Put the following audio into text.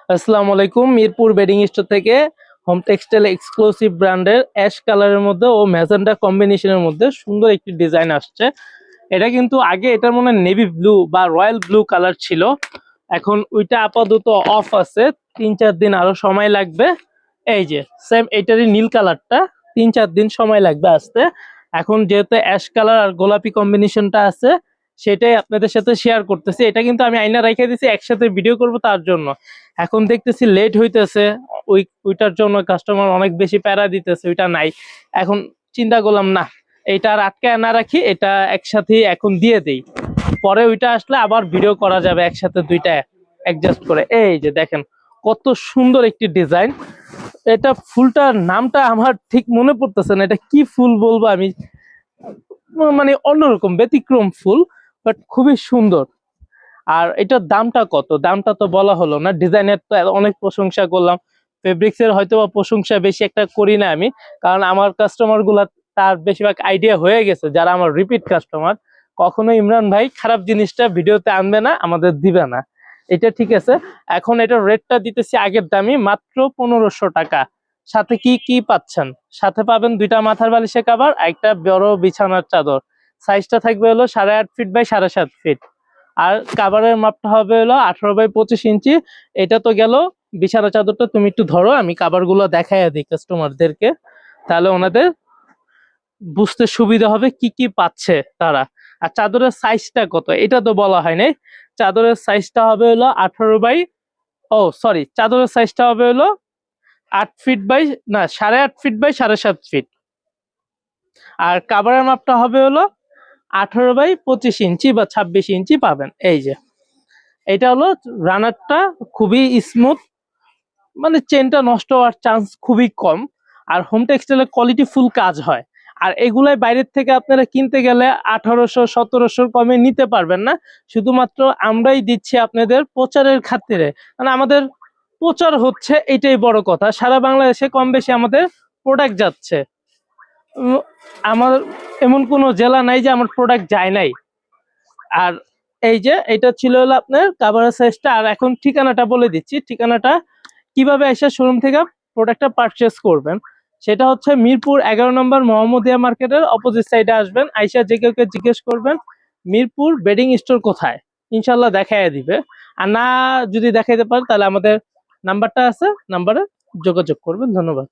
আসসালামু আলাইকুম। Mirpur bedding store থেকে হোম টেক্সটাইল এক্সক্লুসিভ ব্র্যান্ডের অ্যাশ কালারের মধ্যে ও ম্যাজেন্টা কম্বিনেশনের মধ্যে সুন্দর একটি ডিজাইন আসছে। এটা কিন্তু আগে এটার মনে নেভি ব্লু বা রয়্যাল ব্লু কালার ছিল, এখন ওইটা আপাতত অফ আছে। 3-4 দিন আরো সময় লাগবে। এই যে সেম এটারই নীল কালারটা 3-4 দিন সময় লাগবে আসতে। এখন যেহেতু অ্যাশ কালার আর গোলাপি কম্বিনেশনটা আছে, সেটাই আপনাদের সাথে শেয়ার করতেছি। এটা কিন্তু আমি আয়না রেখে দিছি, একসাথে ভিডিও করব তার জন্য। এখন দেখতেছি লেট হইতেছে, ওইটার জন্য কাস্টমার অনেক বেশি প্যারা দিতেছে, ওইটা নাই। এখন চিন্তা করলাম না, এটা আর আটকায় না রাখি, এটা একসাথে এখন দিয়ে দেই। পরে ওইটা আসলে আবার ভিডিও করা যাবে একসাথে দুইটা অ্যাডজাস্ট করে। এই যে দেখেন কত সুন্দর একটি ডিজাইন। এটা ফুলটার নামটা আমার ঠিক মনে পড়তেছে না, এটা কি ফুল বলবো আমি, মানে অন্যরকম ব্যতিক্রম ফুল, বাট খুবই সুন্দর। আর এটার দামটা কত, দামটা তো বলা হলো না। ডিজাইনের তো অনেক প্রশংসা করলাম, ফেব্রিক্স এর হয়তো বা প্রশংসা বেশি একটা করি না আমি, কারণ আমার কাস্টমার গুলা তার বেশিরভাগ আইডিয়া হয়ে গেছে, যারা আমার রিপিট কাস্টমার। কখনো ইমরান ভাই খারাপ জিনিসটা ভিডিওতে আনবে না, আমাদের দিবে না, এটা ঠিক আছে। এখন এটার রেটটা দিতেছি আগের দামই, মাত্র 1500 টাকা। সাথে কি কি পাচ্ছেন? সাথে পাবেন দুইটা মাথার বালিশের কভার, একটা বড় বিছানার চাদর। সাইজটা থাকবে হলো 8.5 ফিট বাই 7.5 ফিট। আর কাভারের মাপটা হবে হলো 18 বাই 25 ইঞ্চি। এটা তো গেল বিছানা চাদরটা, তুমি একটু ধরো, আমি কাভার গুলো দেখাইয়া দিই কাস্টমারদেরকে, তাহলে ওনাদের বুঝতে সুবিধা হবে কি কি পাচ্ছে তারা। আর চাদরের সাইজটা কত এটা তো বলা হয় নাই। চাদরের সাইজটা হবে হলো চাদরের সাইজটা হবে হলো 8 ফিট বাই, না 8.5 ফিট বাই 7.5 ফিট। আর কাভারের মাপটা হবে হলো 18 বাই 25 ইঞ্চি বা 26 ইঞ্চি পাবেন। এই যে এটা হলো রানারটা, খুবই স্মুথ, মানে চেনটা নষ্ট হওয়ার চান্স খুবই কম। আর হোম টেক্সটাইলের কোয়ালিটি ফুল কাজ হয়। আর এগুলাই বাইরের থেকে আপনারা কিনতে গেলে 1800-1700 কমে নিতে পারবেন না। শুধুমাত্র আমরাই দিচ্ছি আপনাদের প্রচারের খাতিরে, মানে আমাদের প্রচার হচ্ছে, এটাই বড় কথা। সারা বাংলাদেশে কম বেশি আমাদের প্রোডাক্ট যাচ্ছে। উম, আমার এমন কোনো জেলা নাই যে আমার প্রোডাক্ট যায় নাই। আর এই যে এটা ছিল হলো আপনার কাভারের সাইজটা। আর এখন ঠিকানাটা বলে দিচ্ছি, ঠিকানাটা কিভাবে এসে শোরুম থেকে প্রোডাক্টটা পারচেস করবেন। সেটা হচ্ছে মিরপুর 11 নম্বর মোহাম্মদিয়া মার্কেটের অপোজিট সাইডে আসবেন, আইসা যে কেউকে জিজ্ঞেস করবেন মিরপুর বেডিং স্টোর কোথায়, ইনশাল্লাহ দেখাইয়া দিবে। আর না যদি দেখাইতে পারে, তাহলে আমাদের নাম্বারটা আছে, নাম্বারে যোগাযোগ করবেন। ধন্যবাদ।